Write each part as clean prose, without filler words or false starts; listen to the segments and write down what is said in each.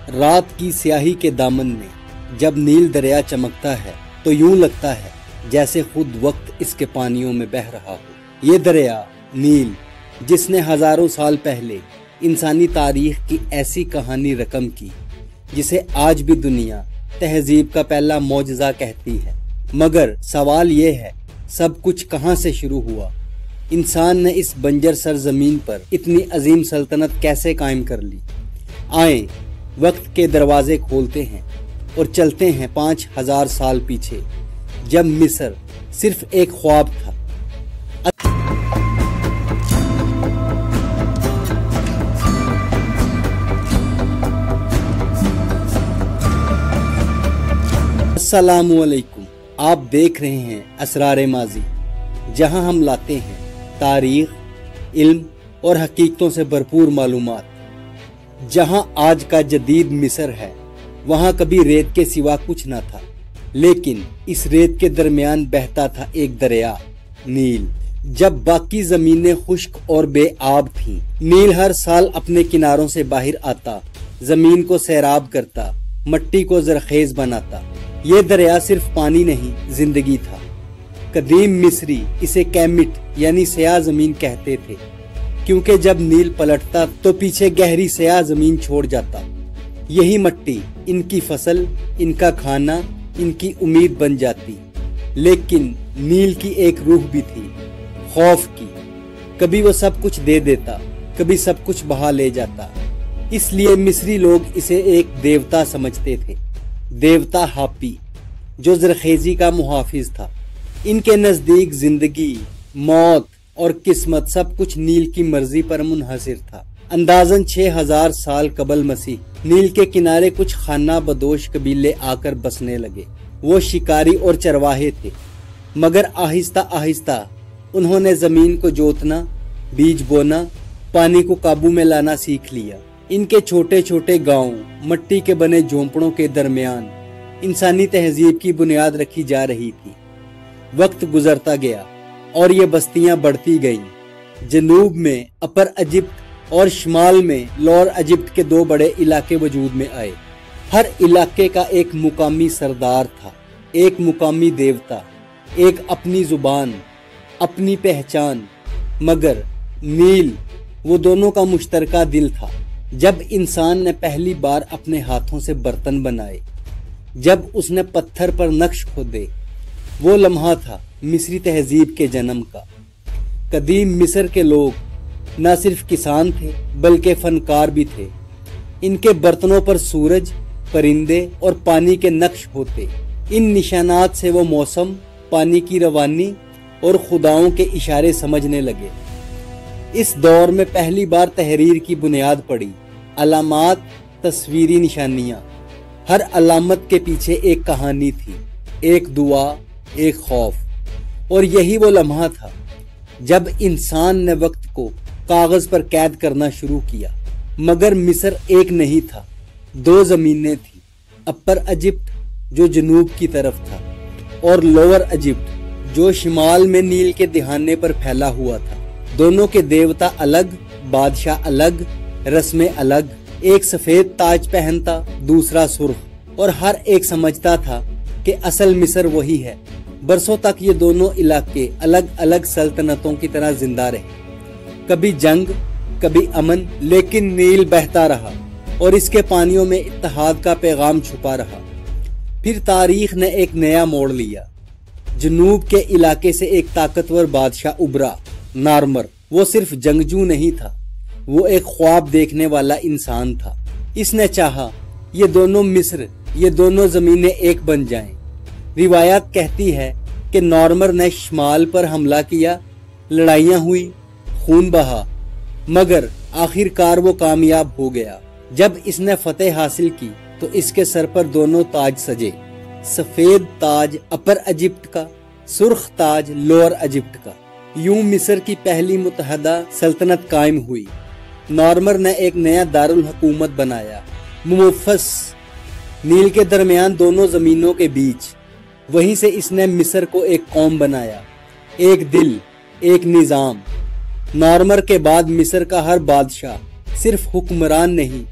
رات کی سیاہی کے دامن میں جب نیل دریا چمکتا ہے تو یوں لگتا ہے جیسے خود وقت اس کے پانیوں میں بہہ رہا ہو۔ یہ دریا نیل جس نے ہزاروں سال پہلے انسانی تاریخ کی ایسی کہانی رقم کی جسے آج بھی دنیا تہذیب کا پہلا معجزہ کہتی ہے۔ مگر سوال یہ ہے، سب کچھ کہاں سے شروع ہوا؟ انسان نے اس بنجر سرزمین پر اتنی عظیم سلطنت کیسے قائم کر لی؟ آئیں وقت کے دروازے کھولتے ہیں اور چلتے ہیں 5000 سال پیچھے، جب مصر صرف ایک خواب تھا۔ السلام علیکم، آپ دیکھ رہے ہیں اسرار ماضی، جہاں ہم لاتے ہیں تاریخ، علم اور حقیقتوں سے بھرپور معلومات۔ جہاں آج کا جدید مصر ہے، وہاں کبھی ریت کے سوا کچھ نہ تھا، لیکن اس ریت کے درمیان بہتا تھا ایک دریا، نیل۔ جب باقی زمینیں خشک اور بے آب تھیں، نیل ہر سال اپنے کناروں سے باہر آتا، زمین کو سیراب کرتا، مٹی کو زرخیز بناتا۔ یہ دریا صرف پانی نہیں، زندگی تھا۔ قدیم مصری اسے کیمٹ یعنی سیاہ زمین کہتے تھے، کیونکہ جب نیل پلٹتا تو پیچھے گہری سیاہ زمین چھوڑ جاتا۔ یہی مٹی ان کی فصل، ان کا کھانا، ان کی امید بن جاتی۔ لیکن نیل کی ایک روح بھی تھی، خوف کی۔ کبھی وہ سب کچھ دے دیتا، کبھی سب کچھ بہا لے جاتا۔ اس لیے مصری لوگ اسے ایک دیوتا سمجھتے تھے، دیوتا ہاپی، جو زرخیزی کا محافظ تھا۔ ان کے نزدیک زندگی، موت اور قسمت سب کچھ نیل کی مرضی پر منحصر تھا۔ اندازاً 6000 سال قبل مسیح نیل کے کنارے کچھ خانہ بدوش قبیلے آ کر بسنے لگے۔ وہ شکاری اور چرواہے تھے، مگر آہستہ آہستہ انہوں نے زمین کو جوتنا، بیج بونا، پانی کو قابو میں لانا سیکھ لیا۔ ان کے چھوٹے چھوٹے گاؤں، مٹی کے بنے جھونپڑوں کے درمیان انسانی تہذیب کی بنیاد رکھی جا رہی تھی۔ وقت گزرتا گیا اور یہ بستیاں بڑھتی گئیں۔ جنوب میں اپر ایجپٹ اور شمال میں لوور ایجپٹ کے 2 بڑے علاقے وجود میں آئے۔ ہر علاقے کا ایک مقامی سردار تھا، ایک مقامی دیوتا، ایک اپنی زبان، اپنی پہچان۔ مگر نیل وہ دونوں کا مشترکہ دل تھا۔ جب انسان نے پہلی بار اپنے ہاتھوں سے برتن بنائے، جب اس نے پتھر پر نقش کھودے، وہ لمحہ تھا مصری تہذیب کے جنم کا۔ قدیم مصر کے لوگ نہ صرف کسان تھے بلکہ فنکار بھی تھے۔ ان کے برتنوں پر سورج، پرندے اور پانی کے نقش ہوتے۔ ان نشانات سے وہ موسم، پانی کی روانی اور خداؤں کے اشارے سمجھنے لگے۔ اس دور میں پہلی بار تحریر کی بنیاد پڑی۔ علامات، تصویری نشانیاں، ہر علامت کے پیچھے ایک کہانی تھی، ایک دعا، ایک خوف۔ اور یہی وہ لمحہ تھا جب انسان نے وقت کو کاغذ پر قید کرنا شروع کیا۔ مگر مصر ایک نہیں تھا، 2 زمینیں تھیں، اپر ایجپٹ جو جنوب کی طرف تھا اور لوور ایجپٹ جو شمال میں نیل کے دہانے پر پھیلا ہوا تھا۔ دونوں کے دیوتا الگ، بادشاہ الگ، رسمیں الگ۔ ایک سفید تاج پہنتا، دوسرا سرخ، اور ہر ایک سمجھتا تھا کہ اصل مصر وہی ہے۔ برسوں تک یہ دونوں علاقے الگ الگ سلطنتوں کی طرح زندہ رہے، کبھی جنگ، کبھی امن، لیکن نیل بہتا رہا اور اس کے پانیوں میں اتحاد کا پیغام چھپا رہا۔ پھر تاریخ نے ایک نیا موڑ لیا۔ جنوب کے علاقے سے ایک طاقتور بادشاہ ابھرا، نارمر۔ وہ صرف جنگجو نہیں تھا، وہ ایک خواب دیکھنے والا انسان تھا۔ اس نے چاہا یہ دونوں مصر، یہ دونوں زمینیں ایک بن جائیں۔ روایات کہتی ہے کہ نارمر نے شمال پر حملہ کیا، لڑائیاں ہوئی، خون بہا، مگر آخر کار وہ کامیاب ہو گیا۔ جب اس نے فتح حاصل کی تو اس کے سر پر دونوں تاج سجے، سفید تاج اپر ایجپٹ کا، سرخ تاج لوور ایجپٹ کا۔ یوں مصر کی پہلی متحدہ سلطنت قائم ہوئی۔ نارمر نے ایک نیا دارالحکومت بنایا، ممفس، نیل کے درمیان دونوں زمینوں کے بیچ۔ وہیں سے اس نے مصر کو ایک قوم بنایا، ایک دل، ایک نظام۔ نارمر کے بعد مصر کا ہر بادشاہ صرف حکمران نہیں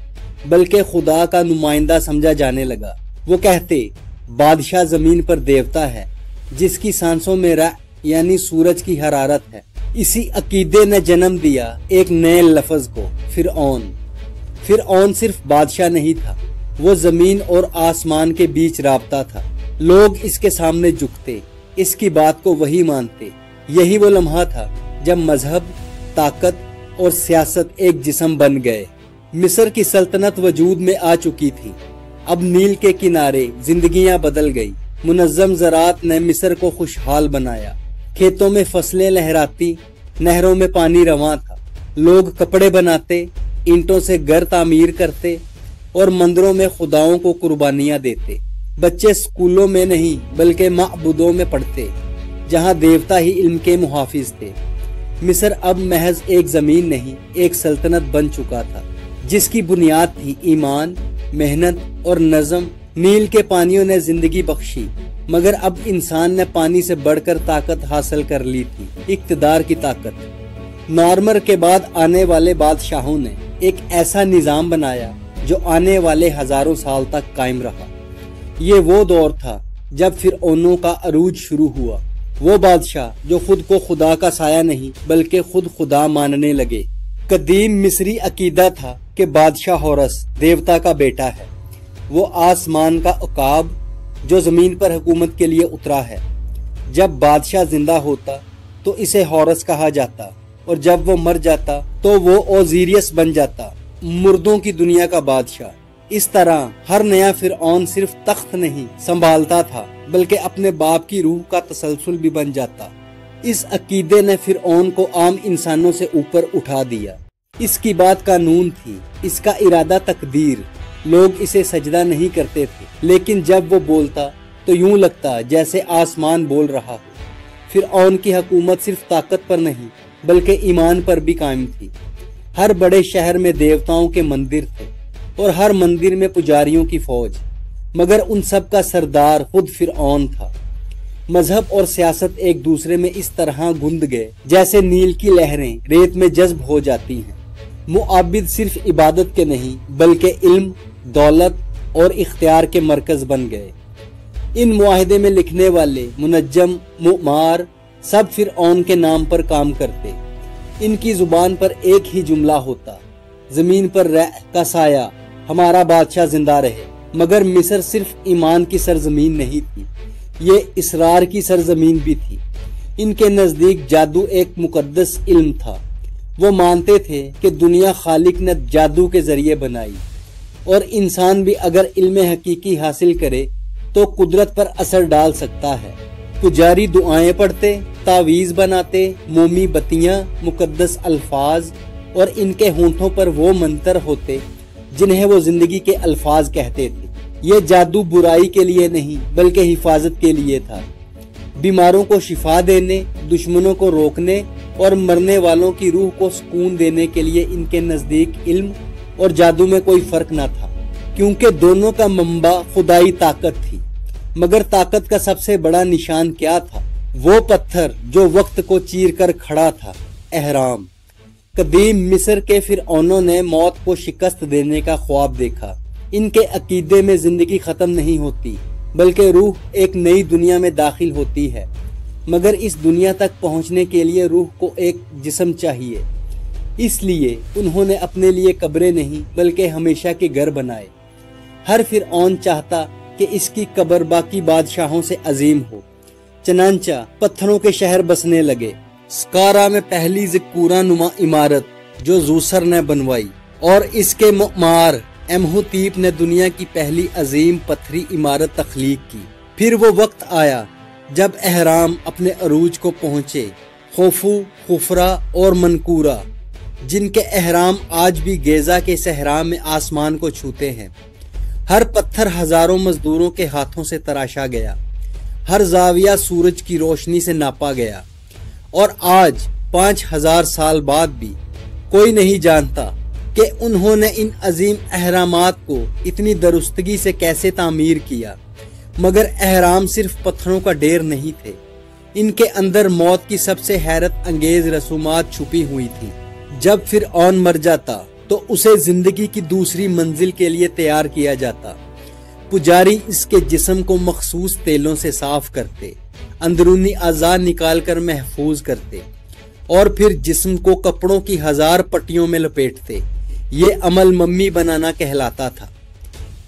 बल्कि खुदा का नुमाइंदा समझा जाने लगा। वो कहते, बादशाह जमीन पर देवता है जिसकी सांसों में रा यानी सूरज की हरारत है। इसी अकीदे ने जन्म दिया एक नए लफ्ज को, फिरऔन। फिरऔन सिर्फ बादशाह नहीं था, वो जमीन और आसमान के बीच राबता था। लोग इसके सामने झुकते, इसकी बात को वही मानते। यही वो लम्हा था जब मजहब, ताकत और सियासत एक जिस्म बन गए। मिस्र की सल्तनत वजूद में आ चुकी थी। अब नील के किनारे जिंदगियां बदल गई। मुनज़्ज़म ज़राअत ने मिस्र को खुशहाल बनाया। खेतों में फसलें लहराती, नहरों में पानी रवां था। लोग कपड़े बनाते, ईंटों से घर तामीर करते और मंदिरों में खुदाओं को कुर्बानियां देते। बच्चे स्कूलों में नहीं बल्कि माबूदों में पढ़ते, जहां देवता ही इल्म के मुहाफिज थे। मिस्र अब महज एक जमीन नहीं, एक सल्तनत बन चुका था, जिसकी बुनियाद थी ईमान, मेहनत और नज़म। नील के पानियों ने जिंदगी बख्शी, मगर अब इंसान ने पानी से बढ़कर ताकत हासिल कर ली थी, इक्तदार की ताकत। नॉर्मर के बाद आने वाले बादशाहों ने एक ऐसा निजाम बनाया जो आने वाले हजारों साल तक कायम रहा। ये वो दौर था जब फिरऔनों का अरूज शुरू हुआ। वो बादशाह जो खुद को खुदा का साया नहीं बल्कि खुद खुदा मानने लगे। कदीम मिस्री अकीदा था कि बादशाह होरस देवता का बेटा है। वो आसमान का उकाब जो जमीन पर हुकूमत के लिए उतरा है। जब बादशाह जिंदा होता तो इसे होरस कहा जाता, और जब वो मर जाता तो वो ओजीरियस बन जाता, मुर्दों की दुनिया का बादशाह। इस तरह हर नया फिरऔन सिर्फ तख्त नहीं संभालता था, बल्कि अपने बाप की रूह का तसलसल भी बन जाता। इस अकीदे ने फिरऔन को आम इंसानों से ऊपर उठा दिया। इसकी बात कानून थी, इसका इरादा तकदीर। लोग इसे सजदा नहीं करते थे, लेकिन जब वो बोलता तो यूं लगता जैसे आसमान बोल रहा हो। फिरऔन की हुकूमत सिर्फ ताकत पर नहीं बल्कि ईमान पर भी कायम थी। हर बड़े शहर में देवताओं के मंदिर थे और हर मंदिर में पुजारियों की फौज, मगर उन सब का सरदार खुद फिरऔन था। मजहब और सियासत एक दूसरे में इस तरह गुंद गए जैसे नील की लहरें रेत में जज्ब हो जाती हैं। मुआबिद सिर्फ इबादत के नहीं बल्कि इल्म, दौलत और इख्तियार के मरकज बन गए। इन मुआहिदे में लिखने वाले मुनज्जम, मुमार सब फिरऔन के नाम पर काम करते। इनकी जुबान पर एक ही जुमला होता, जमीन पर रह का साया, हमारा बादशाह जिंदा रहे। मगर मिस्र सिर्फ ईमान की सरजमीन नहीं थी, ये इसरार की सरजमीन भी थी। इनके नजदीक जादू एक मुकद्दस इल्म था। वो मानते थे कि दुनिया खालिक ने जादू के जरिए बनाई, और इंसान भी अगर इल्म हकीकी हासिल करे तो कुदरत पर असर डाल सकता है। पुजारी दुआएं पढ़ते, तावीज बनाते, मोमी बत्तियां, मुकद्दस अल्फाज, और इनके होंठों पर वो मंत्र होते जिन्हें वो जिंदगी के अल्फाज कहते थे। ये जादू बुराई के लिए नहीं बल्कि हिफाजत के लिए था। बीमारों को शिफा देने, दुश्मनों को रोकने और मरने वालों की रूह को सुकून देने के लिए इनके नजदीक इल्म और जादू में कोई फर्क न था, क्योंकि दोनों का मंबा खुदाई ताकत थी। मगर ताकत का सबसे बड़ा निशान क्या था? वो पत्थर जो वक्त को चीर कर खड़ा था, एहराम। कदीम मिस्र के फिरऔनों ने मौत को शिकस्त देने का ख्वाब देखा। इनके अकीदे में जिंदगी खत्म नहीं होती बल्कि रूह एक नई दुनिया में दाखिल होती है। मगर इस दुनिया तक पहुंचने के लिए रूह को एक जिस्म चाहिए। इसलिए उन्होंने अपने लिए कब्रें नहीं बल्कि हमेशा के घर बनाए। हर फिरऔन चाहता कि इसकी कब्र बाकी बादशाहों से अजीम हो। चनांचा पत्थरों के शहर बसने लगे। स्कारा में पहली ज़िक्कूरा नुमा इमारत जो जूसर ने बनवाई, और इसके मुमार एमहुतीप ने दुनिया की पहली अजीम पत्थरी इमारत तख्लीक की। फिर वो वक्त आया जब एहराम अपने अरूज को पहुंचे। खोफू, खुफरा और मनकूरा, जिनके एहराम आज भी गेजा के सहरा में आसमान को छूते हैं। हर पत्थर हजारों मजदूरों के हाथों से तराशा गया, हर जाविया सूरज की रोशनी से नापा गया, और आज 5000 साल बाद भी कोई नहीं जानता कि उन्होंने इन अजीम अहरामात को इतनी दुरुस्तगी से कैसे तामीर किया। मगर अहराम सिर्फ पत्थरों का ढेर नहीं थे, इनके अंदर मौत की सबसे हैरत अंगेज रसूमात छुपी हुई थी। जब फिरऔन मर जाता तो उसे जिंदगी की दूसरी मंजिल के लिए तैयार किया जाता। पुजारी इसके जिस्म को मखसूस तेलों से साफ करते, अंदरूनी अज़ा निकाल कर महफूज करते और फिर जिस्म को कपड़ों की 1000 पट्टियों में लपेटते। ये अमल मम्मी बनाना कहलाता था।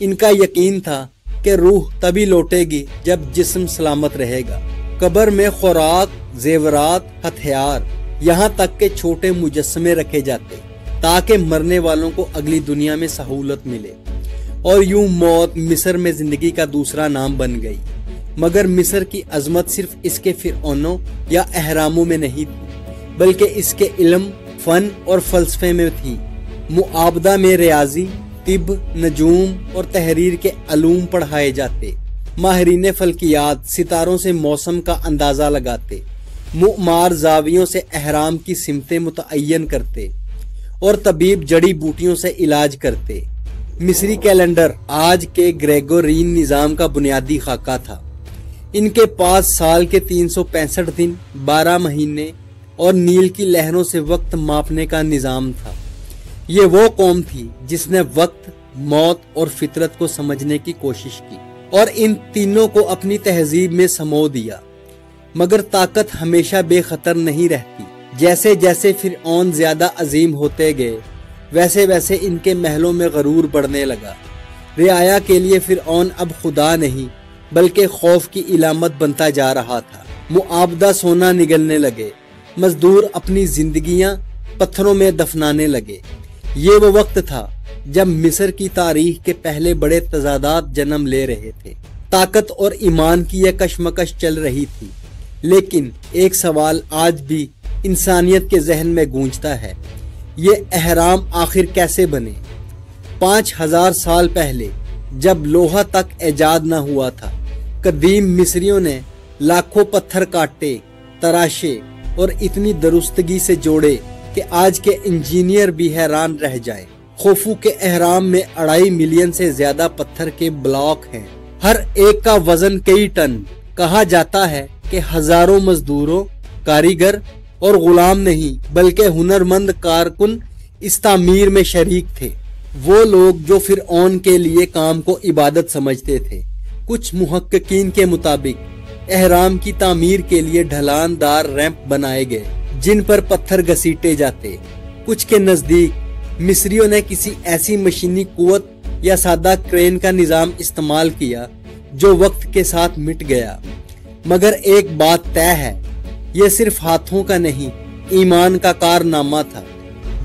इनका यकीन था कि रूह तभी लौटेगी जब जिस्म सलामत रहेगा। कब्र में खुराक, जेवरात, हथियार, यहाँ तक के छोटे मुजस्समे रखे जाते ताकि मरने वालों को अगली दुनिया में सहूलत मिले। और यूं मौत मिस्र में जिंदगी का दूसरा नाम बन गई। मगर मिस्र की अजमत सिर्फ इसके फिरौनों या अहरामों में नहीं थी, बल्कि इसके इल्म, फन और फलसफे में थी। मुआबदा में रियाजी, तिब, नजूम और तहरीर के अलूम पढ़ाए जाते। माहिरीन फल्कियात सितारों से मौसम का अंदाजा लगाते। मुअमार जावियों से अहराम की सिमतें मुतअय्यन करते और तबीब जड़ी बूटियों से इलाज करते। मिस्री कैलेंडर आज के ग्रेगोरियन निज़ाम का बुनियादी खाका था। इनके पास साल के 365 दिन, 12 महीने और नील की लहरों से वक्त मापने का निज़ाम था। ये वो कौम थी जिसने वक्त, मौत और फितरत को समझने की कोशिश की और इन तीनों को अपनी तहजीब में समो दिया। मगर ताकत हमेशा बेखतर नहीं रहती। जैसे जैसे फिरऔन ज्यादा अजीम होते गए, वैसे वैसे इनके महलों में गरूर बढ़ने लगा। रियाया के लिए फिरऔन अब खुदा नहीं बल्कि खौफ की इलामत बनता जा रहा था। मुआबदा सोना निगलने लगे, मजदूर अपनी जिंदगियां पत्थरों में दफनाने लगे। ये वो वक्त था जब मिस्र की तारीख के पहले बड़े तजादात जन्म ले रहे थे। ताकत और ईमान की यह कशमकश चल रही थी। लेकिन एक सवाल आज भी इंसानियत के जहन में गूंजता है, ये अहराम आखिर कैसे बने? 5000 साल पहले जब लोहा तक ऐजाद न हुआ था, कदीम मिस्रियों ने लाखों पत्थर काटे, तराशे और इतनी दुरुस्तगी से जोड़े कि आज के इंजीनियर भी हैरान रह जाएं। खोफू के अहराम में 2.5 मिलियन से ज्यादा पत्थर के ब्लॉक हैं। हर एक का वजन कई टन। कहा जाता है कि हजारों मजदूरों, कारीगर और गुलाम नहीं बल्कि हुनरमंद कारकुन इस तामीर में शरीक थे। वो लोग जो फिरऔन के लिए काम को इबादत समझते थे। कुछ मुहक्किकीन के मुताबिक अहराम की तामीर के लिए ढलानदार रैंप बनाए गए जिन पर पत्थर घसीटे जाते। कुछ के नजदीक मिस्रियों ने किसी ऐसी मशीनी कुवत या सादा क्रेन का निजाम इस्तेमाल किया जो वक्त के साथ मिट गया। मगर एक बात तय है, ये सिर्फ हाथों का नहीं, ईमान का कारनामा था।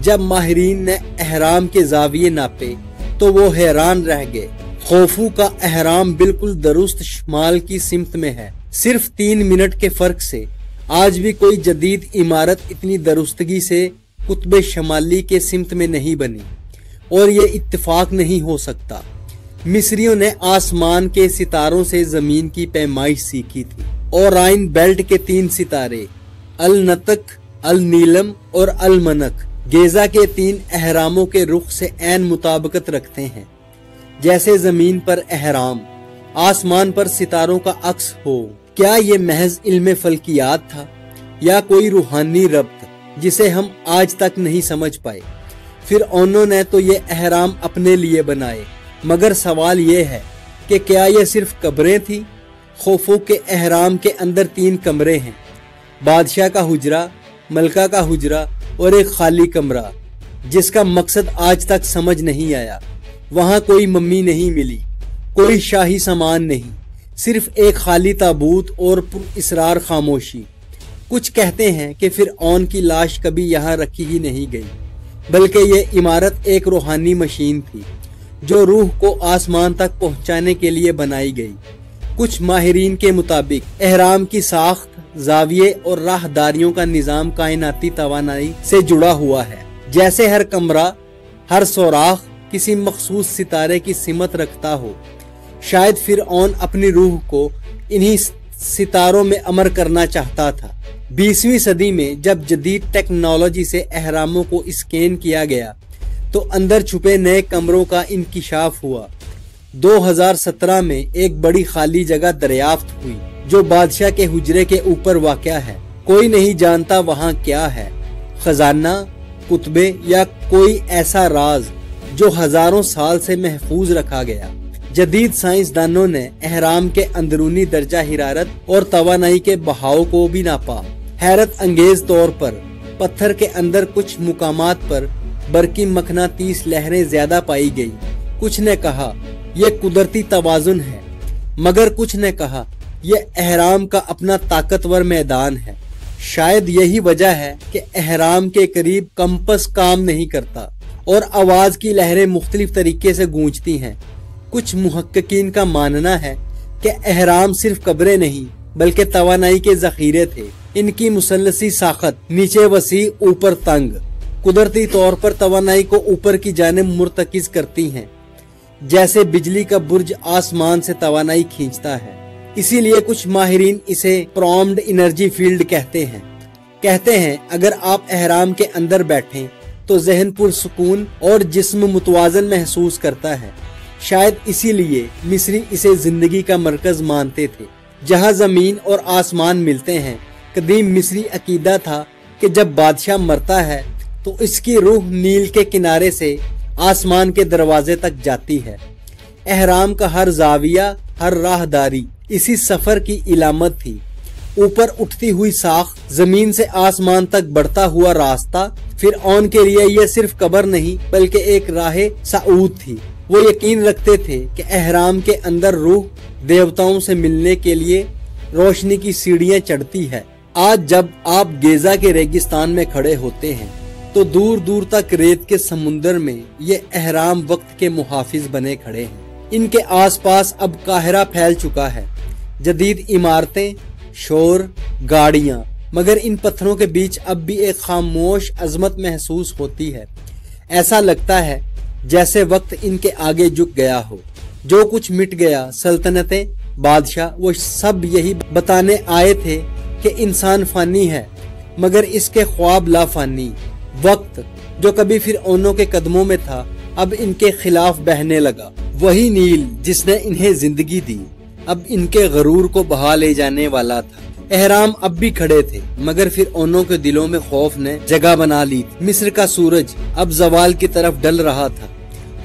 जब माहिरीन ने अहराम के जाविये नापे तो वो हैरान रह गए। खोफू का अहराम बिल्कुल दुरुस्त शुमाल की सिमत में है। सिर्फ 3 मिनट के फर्क से आज भी कोई जदीद इमारत इतनी दुरुस्तगी से कुतबे शमाली के सिमत में नहीं बनी और ये इत्तेफाक नहीं हो सकता। मिस्रियों ने आसमान के सितारों से जमीन की पैमाइश सीखी थी। ओराइन बेल्ट के 3 सितारे अल नतक, अल नीलम और अल मनक गेजा के 3 अहरामों के रुख से ऐन मुताबिकत रखते हैं। जैसे जमीन पर अहराम, आसमान पर सितारों का अक्स हो। क्या ये महज इल्म फल्कियात था या कोई रूहानी रब्त जिसे हम आज तक नहीं समझ पाए? फिर उन्होंने तो ये अहराम अपने लिए बनाए, मगर सवाल ये है कि क्या ये सिर्फ कब्रें थी? खोफू के अहराम के अंदर 3 कमरे हैं, बादशाह का हुजरा, मलका का हुजरा और एक खाली कमरा जिसका मकसद आज तक समझ नहीं आया। वहां कोई मम्मी नहीं मिली, कोई शाही सामान नहीं, सिर्फ एक खाली ताबूत और पुरइसरार खामोशी। कुछ कहते हैं कि फिरऔन की लाश कभी यहाँ रखी ही नहीं गई, बल्कि ये इमारत एक रूहानी मशीन थी जो रूह को आसमान तक पहुँचाने के लिए बनाई गई। कुछ माहिरीन के मुताबिक अहराम की साख्त, जाविये और राहदारियों का निजाम कायनाती तवानाई से जुड़ा हुआ है। जैसे हर कमरा, हर सोराख किसी मखसूस सितारे की सिमत रखता हो। शायद फिरऔन अपनी रूह को इन्हीं सितारों में अमर करना चाहता था। 20वीं सदी में जब जदीद टेक्नोलॉजी से अहरामों को स्कैन किया गया तो अंदर छुपे नए कमरों का इंकिशाफ हुआ। 2017 में एक बड़ी खाली जगह दरियाफ्त हुई जो बादशाह के हुजरे के ऊपर वाक़या है। कोई नहीं जानता वहाँ क्या है, खजाना, कुतबे या कोई ऐसा राज जो हजारों साल से महफूज रखा गया। जदीद साइंसदानों ने एहराम के अंदरूनी दर्जा हिरारत और तवानाई के बहाव को भी नापा। हैरत अंगेज तौर पर पत्थर के अंदर कुछ मुकामात पर बरकी मखनातीस लहरें ज्यादा पाई गई। कुछ ने कहा यह कुदरती तवाजुन है, मगर कुछ ने कहा यह एहराम का अपना ताकतवर मैदान है। शायद यही वजह है कि एहराम के करीब कंपस काम नहीं करता और आवाज की लहरें मुख्तलिफ तरीके से गूंजती हैं। कुछ मुहक्किकीन का मानना है कि एहराम सिर्फ कब्रें नहीं बल्कि तवानाई के जखीरे थे। इनकी मुसल्लसी साखत, नीचे वसी ऊपर तंग, कुदरती तौर पर तवानाई को ऊपर की जानिब मुर्तकिज करती हैं, जैसे बिजली का बुर्ज आसमान से तवानाई खींचता है। इसीलिए कुछ माहिरीन इसे प्रॉम्ड एनर्जी फील्ड कहते हैं अगर आप एहराम के अंदर बैठें तो जहन पुरसुकून और जिस्म मुतवाजन महसूस करता है। शायद इसीलिए मिस्री इसे जिंदगी का मरकज मानते थे, जहां जमीन और आसमान मिलते हैं। कदीम मिस्री अकीदा था कि जब बादशाह मरता है तो इसकी रूह नील के किनारे से आसमान के दरवाजे तक जाती है। एहराम का हर जाविया, हर राहदारी इसी सफर की इलामत थी। ऊपर उठती हुई साख, जमीन से आसमान तक बढ़ता हुआ रास्ता, फिरऔन के लिए यह सिर्फ कब्र नहीं बल्कि एक राह सऊद थी। वो यकीन रखते थे कि एहराम के अंदर रूह देवताओं से मिलने के लिए रोशनी की सीढ़ियां चढ़ती है। आज जब आप गेजा के रेगिस्तान में खड़े होते हैं तो दूर दूर तक रेत के समुंदर में ये एहराम वक्त के मुहाफिज बने खड़े हैं। इनके आसपास अब काहिरा फैल चुका है, जदीद इमारतें, शोर, गाड़ियां, मगर इन पत्थरों के बीच अब भी एक खामोश अजमत महसूस होती है। ऐसा लगता है जैसे वक्त इनके आगे झुक गया हो। जो कुछ मिट गया, सल्तनतें, बादशाह, वो सब यही बताने आए थे कि इंसान फानी है मगर इसके ख्वाब लाफानी। वक्त जो कभी फिरऔनों के कदमों में था अब इनके खिलाफ बहने लगा। वही नील जिसने इन्हें जिंदगी दी अब इनके गरूर को बहा ले जाने वाला था। एहराम अब भी खड़े थे मगर फिरऔनों के दिलों में खौफ ने जगह बना ली थी। मिस्र का सूरज अब जवाल की तरफ ढल रहा था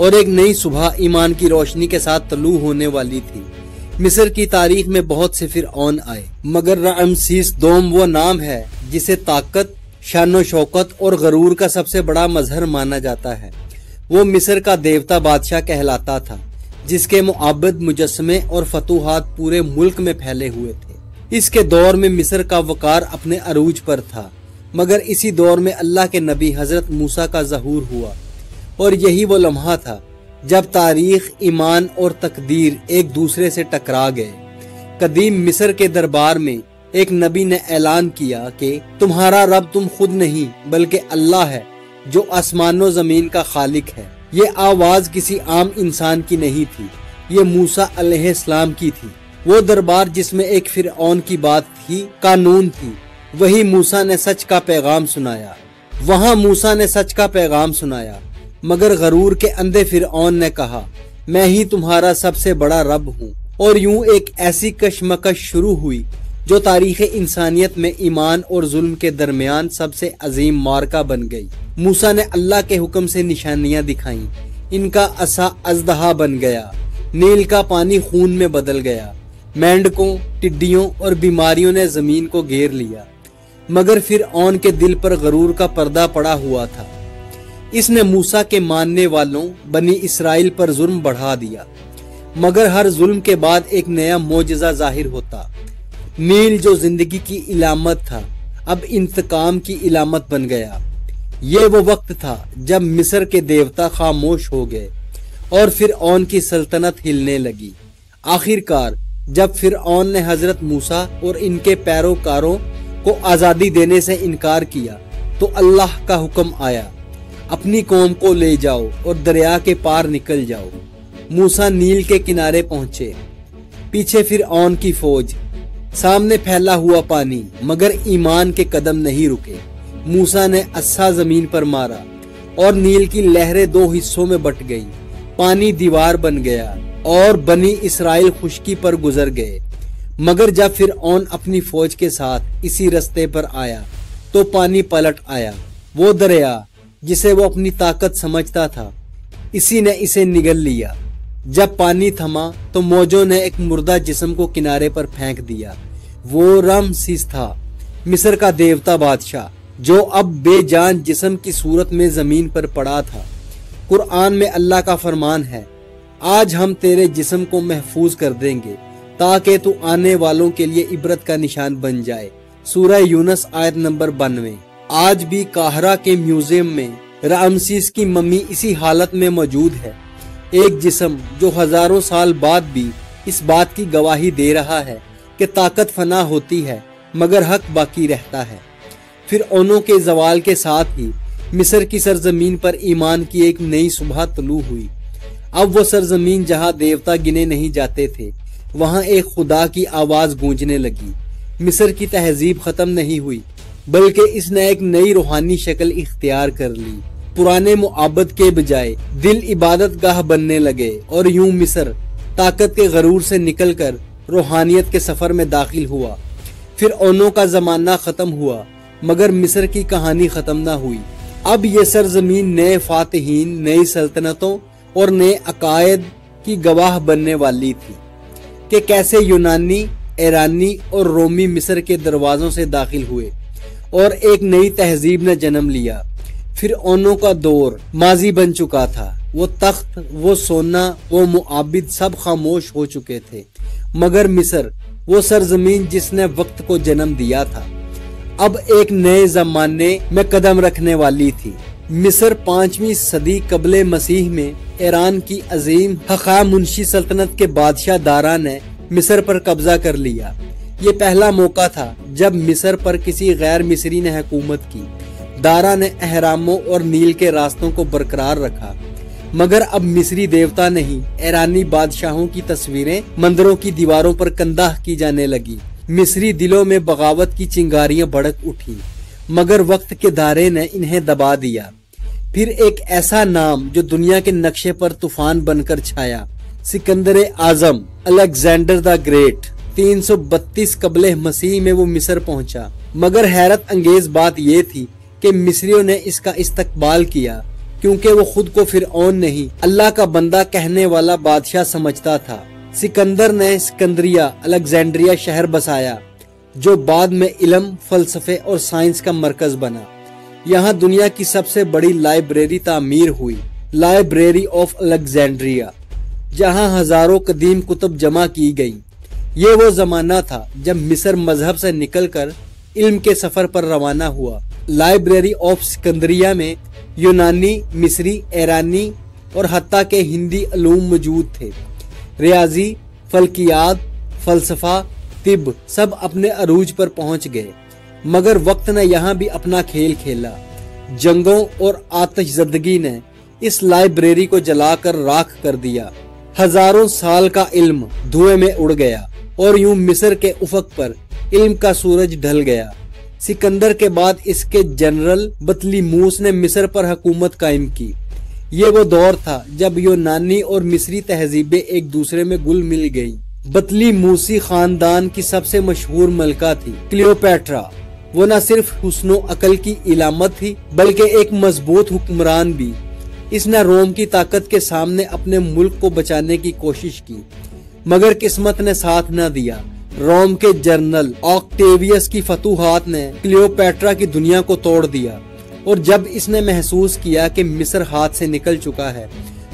और एक नई सुबह ईमान की रोशनी के साथ तलू होने वाली थी। मिस्र की तारीख में बहुत से फिरऔन आए मगर रामसीस दोम वो नाम है जिसे ताकत, शानो शौकत और गरूर का सबसे बड़ा मजहर माना जाता है। वो मिस्र का देवता बादशाह कहलाता था जिसके मुआब्बद मुजस्समे और फतूहात पूरे मुल्क में फैले हुए थे। इसके दौर में मिस्र का वकार अपने अरूज पर था, मगर इसी दौर में अल्लाह के नबी हजरत मूसा का ज़हूर हुआ और यही वो लम्हा था जब तारीख, ईमान और तकदीर एक दूसरे से टकरा गए। कदीम मिस्र के दरबार में एक नबी ने ऐलान किया कि तुम्हारा रब तुम खुद नहीं बल्कि अल्लाह है जो आसमानों जमीन का खालिक है। ये आवाज किसी आम इंसान की नहीं थी, ये मूसा अलैहिस्सलाम की थी। वो दरबार जिसमें एक फिरऔन की बात थी, कानून थी, वही मूसा ने सच का पैगाम सुनाया। वहां मूसा ने सच का पैगाम सुनाया मगर गरूर के अंधे फिरऔन ने कहा मैं ही तुम्हारा सबसे बड़ा रब हूँ। और यूं एक ऐसी कशमकश शुरू हुई जो तारीख इंसानियत में ईमान और जुल्म के दरमियान सबसे अजीम मार्का बन गई। मूसा ने अल्लाह के हुक्म से निशानियां दिखाई, इनका असा अजदहा बन गया, नील का पानी खून में बदल गया, मेंढकों, टिड्डियों और बीमारियों ने जमीन को घेर लिया। मगर फिरऔन के दिल पर गरूर का पर्दा पड़ा हुआ था। इसने मूसा के मानने वालों बनी इसराइल पर जुल्म बढ़ा दिया। मगर हर जुल्म के बाद एक नया मोजज़ा जाहिर होता। नील जो जिंदगी की इलामत था अब इंतकाम की इलामत बन गया। ये वो वक्त था जब मिस्र के देवता खामोश हो गए और फिरऔन की सल्तनत हिलने लगी। आखिरकार जब फिरऔन ने हजरत मूसा और इनके पैरोकारों को आजादी देने से इनकार किया तो अल्लाह का हुक्म आया, अपनी कौम को ले जाओ और दरिया के पार निकल जाओ। मूसा नील के किनारे पहुंचे, पीछे फिरऔन की फौज, सामने फैला हुआ पानी, मगर ईमान के कदम नहीं रुके। मूसा ने अस्सा जमीन पर मारा और नील की लहरें दो हिस्सों में बट गई। पानी दीवार बन गया और बनी इसराइल खुश्की पर गुजर गए। मगर जब फिरऔन अपनी फौज के साथ इसी रास्ते पर आया तो पानी पलट आया। वो दरिया जिसे वो अपनी ताकत समझता था, इसी ने इसे निगल लिया। जब पानी थमा तो मौजों ने एक मुर्दा जिस्म को किनारे पर फेंक दिया। वो रमसीस था, मिस्र का देवता बादशाह, जो अब बेजान जिस्म की सूरत में जमीन पर पड़ा था। कुरान में अल्लाह का फरमान है, आज हम तेरे जिस्म को महफूज कर देंगे ताकि तू आने वालों के लिए इबरत का निशान बन जाए। सूरह यूनुस आयत नंबर 92। आज भी काहिरा के म्यूजियम में रामसीस की मम्मी इसी हालत में मौजूद है। एक जिस्म जो हजारों साल बाद भी इस बात की गवाही दे रहा है कि ताकत फना होती है मगर हक बाकी रहता है। फिरऔनों के जवाल के साथ ही मिस्र की सरजमीन पर ईमान की एक नई सुबह तुलू हुई। अब वो सरजमीन जहाँ देवता गिने नहीं जाते थे, वहाँ एक खुदा की आवाज गूंजने लगी। मिस्र की तहजीब खत्म नहीं हुई, बल्कि इसने एक नई रूहानी शक्ल इख्तियार कर ली। पुराने मुआबद के बजाय दिल इबादत गाह बनने लगे और यूं मिस्र ताकत के गरूर से निकलकर रूहानियत के सफर में दाखिल हुआ। फिरऔनों का जमाना खत्म हुआ मगर मिस्र की कहानी खत्म ना हुई। अब ये सरजमीन नए फातिहीन, नई सल्तनतों और नए अकायद की गवाह बनने वाली थी कि कैसे यूनानी, ईरानी और रोमी मिस्र के दरवाजों से दाखिल हुए और एक नई तहजीब ने जन्म लिया। फिरऔनों का दौर माजी बन चुका था। वो तख्त, वो सोना, वो मुआबिद सब खामोश हो चुके थे, मगर मिस्र वो सरजमीन जिसने वक्त को जन्म दिया था अब एक नए जमाने में कदम रखने वाली थी। मिस्र 5वीं सदी कबले मसीह में ईरान की अजीम हक़ाम मुंशी सल्तनत के बादशाह दारा ने मिस्र पर कब्जा कर लिया। ये पहला मौका था जब मिस्र पर किसी गैर मिस्री ने हुकूमत की। दारा ने अहरामों और नील के रास्तों को बरकरार रखा, मगर अब मिस्री देवता नहीं, ईरानी बादशाहों की तस्वीरें मंदिरों की दीवारों पर कंदाह की जाने लगी। मिस्री दिलों में बगावत की चिंगारियां भड़क उठी, मगर वक्त के धारे ने इन्हें दबा दिया। फिर एक ऐसा नाम जो दुनिया के नक्शे पर तूफान बनकर छाया, सिकंदर आजम, अलेक्जेंडर द ग्रेट। 332 कबले मसीह में वो मिस्र पहुंचा, मगर हैरत अंगेज बात यह थी कि मिस्रियों ने इसका इस्तकबाल किया, क्योंकि वो खुद को फिरऔन नहीं, अल्लाह का बंदा कहने वाला बादशाह समझता था। सिकंदर ने सिकंदरिया, अलेक्जेंड्रिया शहर बसाया, जो बाद में इल्म, फलसफे और साइंस का मरकज बना। यहाँ दुनिया की सबसे बड़ी लाइब्रेरी तामीर हुई, लाइब्रेरी ऑफ अलेक्जेंड्रिया, जहाँ हजारों कदीम कुतुब जमा की गई। ये वो जमाना था जब मिस्र मजहब से निकलकर इल्म के सफर पर रवाना हुआ। लाइब्रेरी ऑफ सिकंदरिया में यूनानी, मिस्री, ईरानी और हत्ता के हिंदी अलूम मौजूद थे। रियाजी, फल्कियात, फलसफा, तिब सब अपने अरूज पर पहुंच गए, मगर वक्त ने यहाँ भी अपना खेल खेला। जंगों और आतिशज़दगी ने इस लाइब्रेरी को जलाकर राख कर दिया। हजारों साल का इल्म धुएं में उड़ गया और यूं मिस्र के उफक पर इल्म का सूरज ढल गया। सिकंदर के बाद इसके जनरल बतलीमूस ने मिस्र पर हुकूमत कायम की। ये वो दौर था जब यूनानी और मिस्री तहजीबें एक दूसरे में घुल मिल गईं। बतलीमूसी खानदान की सबसे मशहूर मलका थी क्लियोपेट्रा। वो न सिर्फ हुस्नो अकल की इलामत थी, बल्कि एक मजबूत हुक्मरान भी। इसने रोम की ताकत के सामने अपने मुल्क को बचाने की कोशिश की, मगर किस्मत ने साथ न दिया। रोम के जनरल ऑक्टेवियस की फतूहात ने क्लियोपेट्रा की दुनिया को तोड़ दिया, और जब इसने महसूस किया कि मिस्र हाथ से निकल चुका है,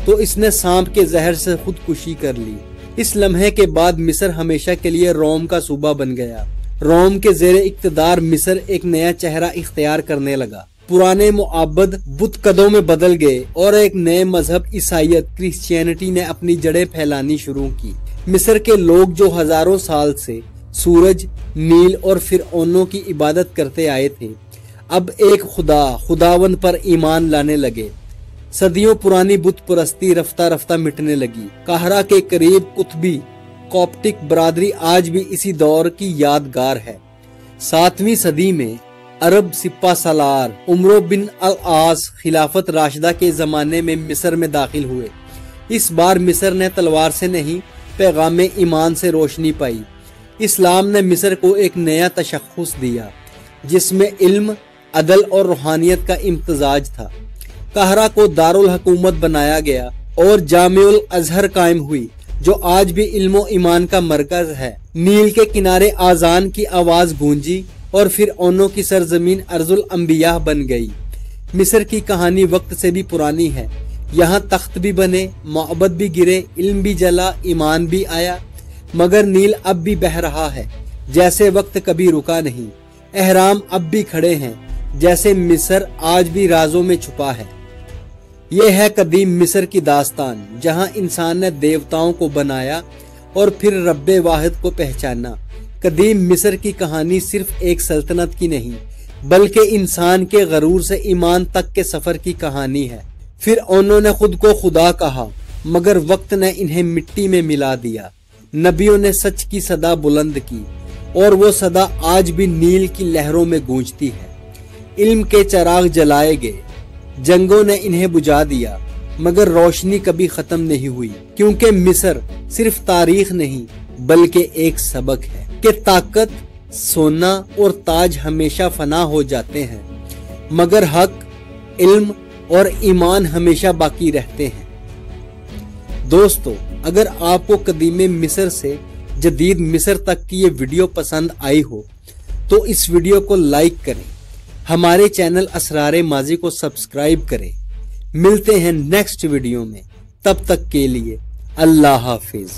तो इसने सांप के जहर से खुदकुशी कर ली। इस लम्हे के बाद मिस्र हमेशा के लिए रोम का सूबा बन गया। रोम के जेर इक्तदार मिस्र एक नया चेहरा इख्तियार करने लगा। पुराने मुआबद बुत कदों में बदल गए और एक नए मजहब ईसाइयत, क्रिश्चियनिटी ने अपनी जड़ें फैलानी शुरू की। मिस्र के लोग जो हजारों साल से सूरज, नील और फिरऔनों की इबादत करते आए थे, अब एक खुदावंद पर ईमान लाने लगे। सदियों पुरानी बुत परस्ती रफ्ता रफ्ता मिटने लगी। काहिरा के करीब कुतबी कॉप्टिक बरादरी आज भी इसी दौर की यादगार है। 7वीं सदी में अरब सिपा सालार उमरो बिन अल आस खिलाफत राशिदा के जमाने में मिस्र में दाखिल हुए। इस बार मिस्र ने तलवार से नहीं, पैगाम ईमान से रोशनी पाई। इस्लाम ने मिस्र को एक नया तशख्खुस दिया, जिसमें इल्म, अदल और रूहानियत का इम्तजाज था। कहरा को दारुल हुकूमत बनाया गया और जामिउल अजहर कायम हुई, जो आज भी इल्म ईमान का मरकज है। नील के किनारे आजान की आवाज गूंजी और फिर ओनों की सरजमीन अर्जुल अंबिया बन गई। मिस्र की कहानी वक्त से भी पुरानी है। यहाँ तख्त भी बने, मोहब्बत भी गिरे, इल्म भी जला, ईमान भी आया, मगर नील अब भी बह रहा है जैसे वक्त कभी रुका नहीं। एहराम अब भी खड़े हैं जैसे मिस्र आज भी राजों में छुपा है। यह है कदीम मिस्र की दास्तान, जहां इंसान ने देवताओं को बनाया और फिर रब्बे वाहिद को पहचाना। कदीम मिस्र की कहानी सिर्फ एक सल्तनत की नहीं, बल्कि इंसान के गरूर से ईमान तक के सफर की कहानी है। फिर उन्होंने खुद को खुदा कहा, मगर वक्त ने इन्हें मिट्टी में मिला दिया। नबियों ने सच की सदा बुलंद की और वो सदा आज भी नील की लहरों में गूंजती है। इल्म के चिराग जलाए गए, जंगों ने इन्हें बुझा दिया, मगर रोशनी कभी खत्म नहीं हुई, क्योंकि मिस्र सिर्फ तारीख नहीं बल्कि एक सबक है कि ताकत, सोना और ताज हमेशा फना हो जाते हैं, मगर हक, इल्म और ईमान हमेशा बाकी रहते हैं। दोस्तों, अगर आपको कदीम मिस्र से जदीद मिस्र तक की ये वीडियो पसंद आई हो तो इस वीडियो को लाइक करें, हमारे चैनल असरारे माजी को सब्सक्राइब करें। मिलते हैं नेक्स्ट वीडियो में, तब तक के लिए अल्लाह हाफिज।